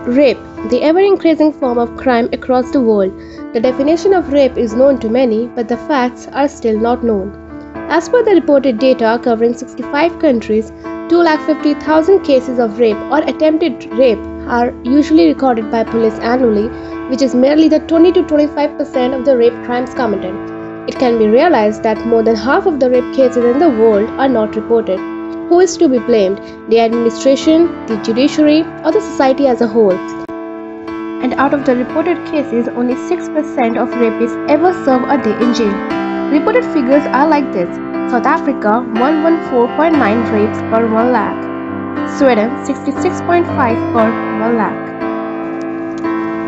Rape, the ever-increasing form of crime across the world. The definition of rape is known to many, but the facts are still not known. As per the reported data covering 65 countries, 250,000 cases of rape or attempted rape are usually recorded by police annually, which is merely the 20 to 25% of the rape crimes committed. It can be realized that more than half of the rape cases in the world are not reported. Who is to be blamed? The administration, the judiciary, or the society as a whole? And out of the reported cases, only 6% of rapists ever serve a day in jail. Reported figures are like this: South Africa 114.9 rapes per 1 lakh, Sweden 66.5 per 1 lakh,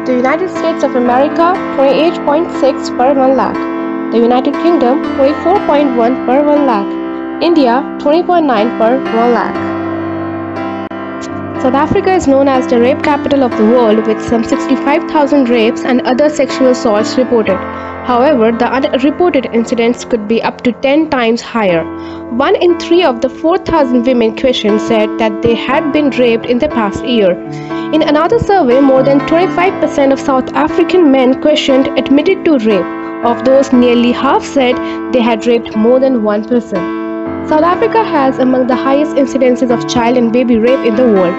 the United States of America 28.6 per 1 lakh, the United Kingdom 24.1 per 1 lakh, India 20.9 per 1 lakh. South Africa is known as the rape capital of the world, with some 65,000 rapes and other sexual assaults reported. However, the unreported incidents could be up to 10 times higher. 1 in 3 of the 4,000 women questioned said that they had been raped in the past year. In another survey, more than 25% of South African men questioned admitted to rape. Of those, nearly half said they had raped more than one person. South Africa has among the highest incidences of child and baby rape in the world.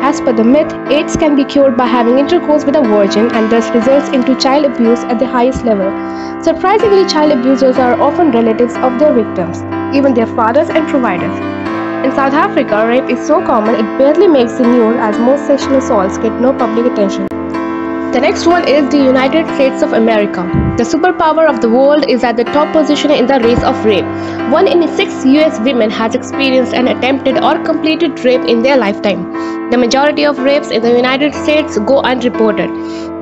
As per the myth, AIDS can be cured by having intercourse with a virgin and thus results into child abuse at the highest level. Surprisingly, child abusers are often relatives of their victims, even their fathers and providers. In South Africa, rape is so common it barely makes the news, as most sexual assaults get no public attention. The next one is the United States of America. The superpower of the world is at the top position in the race of rape. 1 in 6 US women has experienced an attempted or completed rape in their lifetime. The majority of rapes in the United States go unreported.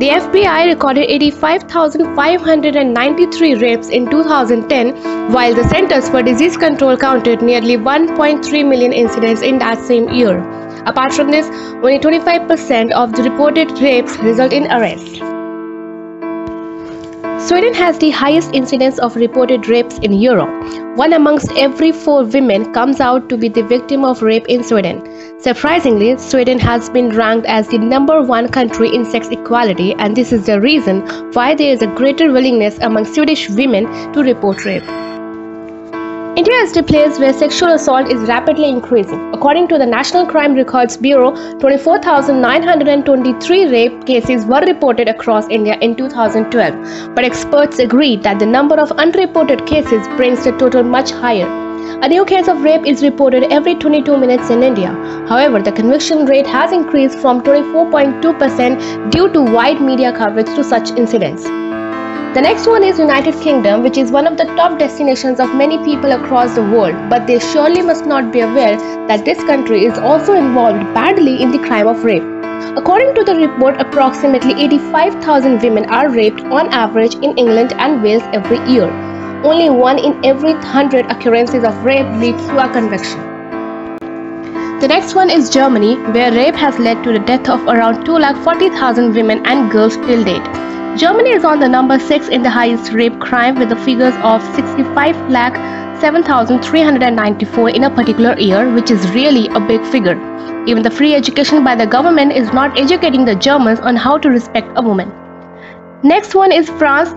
The FBI recorded 85,593 rapes in 2010, while the Centers for Disease Control counted nearly 1.3 million incidents in that same year. Apart from this, only 25% of the reported rapes result in arrest. Sweden has the highest incidence of reported rapes in Europe. 1 amongst every 4 women comes out to be the victim of rape in Sweden. Surprisingly, Sweden has been ranked as the #1 country in sex equality, and this is the reason why there is a greater willingness among Swedish women to report rape. India is the place where sexual assault is rapidly increasing. According to the National Crime Records Bureau, 24,923 rape cases were reported across India in 2012. But experts agree that the number of unreported cases brings the total much higher. A new case of rape is reported every 22 minutes in India. However, the conviction rate has increased from 24.2% due to wide media coverage to such incidents. The next one is United Kingdom, which is one of the top destinations of many people across the world, but they surely must not be aware that this country is also involved badly in the crime of rape. According to the report, approximately 85,000 women are raped on average in England and Wales every year. Only 1 in every 100 occurrences of rape leads to a conviction. The next one is Germany, where rape has led to the death of around 240,000 women and girls till date. Germany is on the number 6 in the highest rape crime, with the figures of 65,07,394 in a particular year, which is really a big figure. Even the free education by the government is not educating the Germans on how to respect a woman. Next one is France,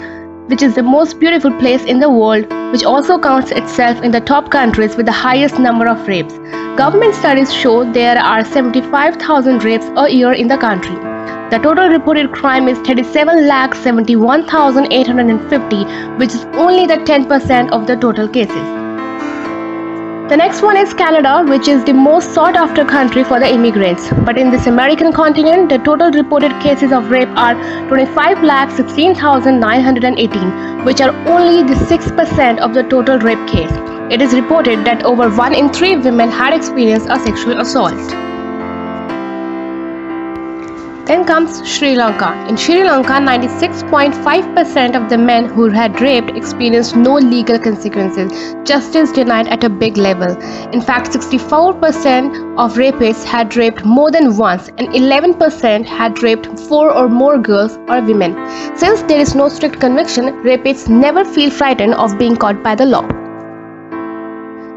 which is the most beautiful place in the world, which also counts itself in the top countries with the highest number of rapes. Government studies show there are 75,000 rapes a year in the country. The total reported crime is 37,71,850, which is only the 10% of the total cases. The next one is Canada, which is the most sought after country for the immigrants. But in this American continent, the total reported cases of rape are 25,16,918, which are only the 6% of the total rape case. It is reported that over 1 in 3 women had experienced a sexual assault. Then comes Sri Lanka. In Sri Lanka, 96.5% of the men who had raped experienced no legal consequences, justice denied at a big level. In fact, 64% of rapists had raped more than once, and 11% had raped 4 or more girls or women. Since there is no strict conviction, rapists never feel frightened of being caught by the law.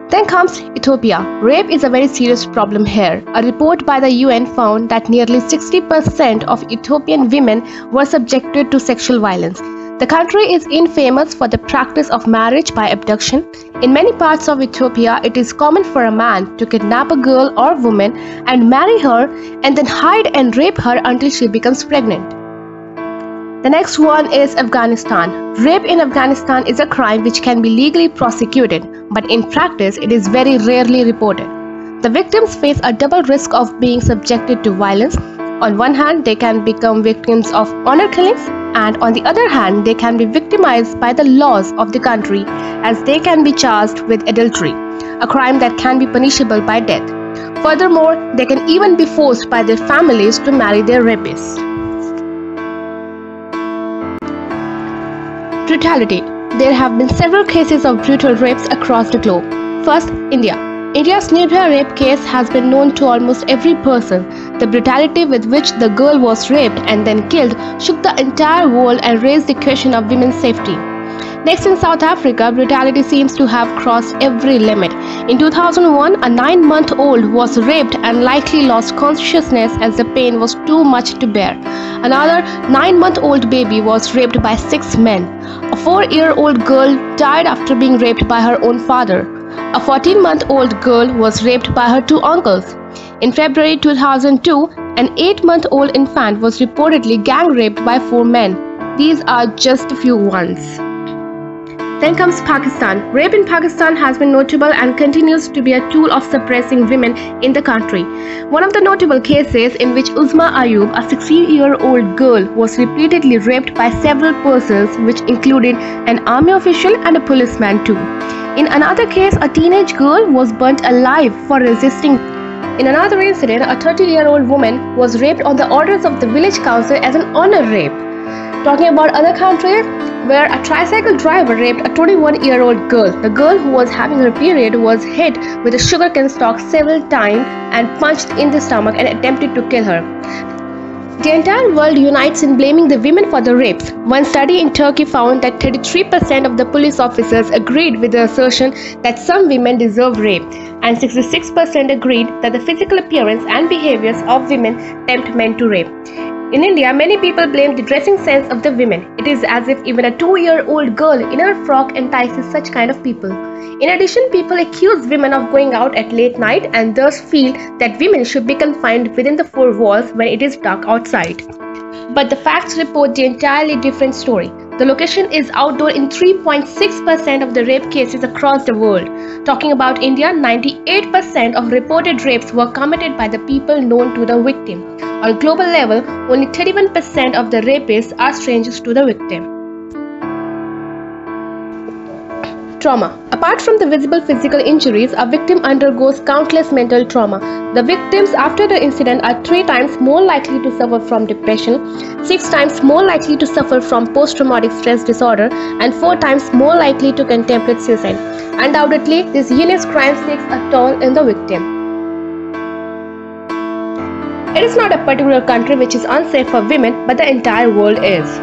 Then comes Ethiopia. Rape is a very serious problem here. A report by the UN found that nearly 60% of Ethiopian women were subjected to sexual violence. The country is infamous for the practice of marriage by abduction. In many parts of Ethiopia, it is common for a man to kidnap a girl or woman and marry her and then hide and rape her until she becomes pregnant. The next one is Afghanistan. Rape in Afghanistan is a crime which can be legally prosecuted, but in practice it is very rarely reported. The victims face a double risk of being subjected to violence. On one hand, they can become victims of honor killings, and on the other hand, they can be victimized by the laws of the country as they can be charged with adultery, a crime that can be punishable by death. Furthermore, they can even be forced by their families to marry their rapists. Brutality. There have been several cases of brutal rapes across the globe. First, India. India's Nirbhaya rape case has been known to almost every person. The brutality with which the girl was raped and then killed shook the entire world and raised the question of women's safety. Next, in South Africa, brutality seems to have crossed every limit. In 2001, a 9-month-old was raped and likely lost consciousness as the pain was too much to bear. Another 9-month-old baby was raped by 6 men. A 4-year-old girl died after being raped by her own father. A 14-month-old girl was raped by her 2 uncles. In February 2002, an 8-month-old infant was reportedly gang raped by 4 men. These are just a few ones. Then comes Pakistan. Rape in Pakistan has been notable and continues to be a tool of suppressing women in the country. One of the notable cases in which Uzma Ayub, a 16-year-old girl, was repeatedly raped by several persons, which included an army official and a policeman too. In another case, a teenage girl was burnt alive for resisting. In another incident, a 30-year-old woman was raped on the orders of the village council as an honor rape. Talking about other countries, where a tricycle driver raped a 21-year-old girl. The girl who was having her period was hit with a sugarcane stalk several times and punched in the stomach and attempted to kill her. The entire world unites in blaming the women for the rapes. One study in Turkey found that 33% of the police officers agreed with the assertion that some women deserve rape, and 66% agreed that the physical appearance and behaviors of women tempt men to rape. In India, many people blame the dressing sense of the women. It is as if even a 2-year-old girl in her frock entices such kind of people. In addition, people accuse women of going out at late night and thus feel that women should be confined within the 4 walls when it is dark outside. But the facts report the entirely different story. The location is outdoor in 3.6% of the rape cases across the world. Talking about India, 98% of reported rapes were committed by the people known to the victim. On global level, only 31% of the rapists are strangers to the victim. Trauma. Apart from the visible physical injuries, a victim undergoes countless mental trauma. The victims after the incident are 3 times more likely to suffer from depression, 6 times more likely to suffer from post-traumatic stress disorder, and 4 times more likely to contemplate suicide. Undoubtedly, this heinous crime takes a toll in the victim. It is not a particular country which is unsafe for women, but the entire world is.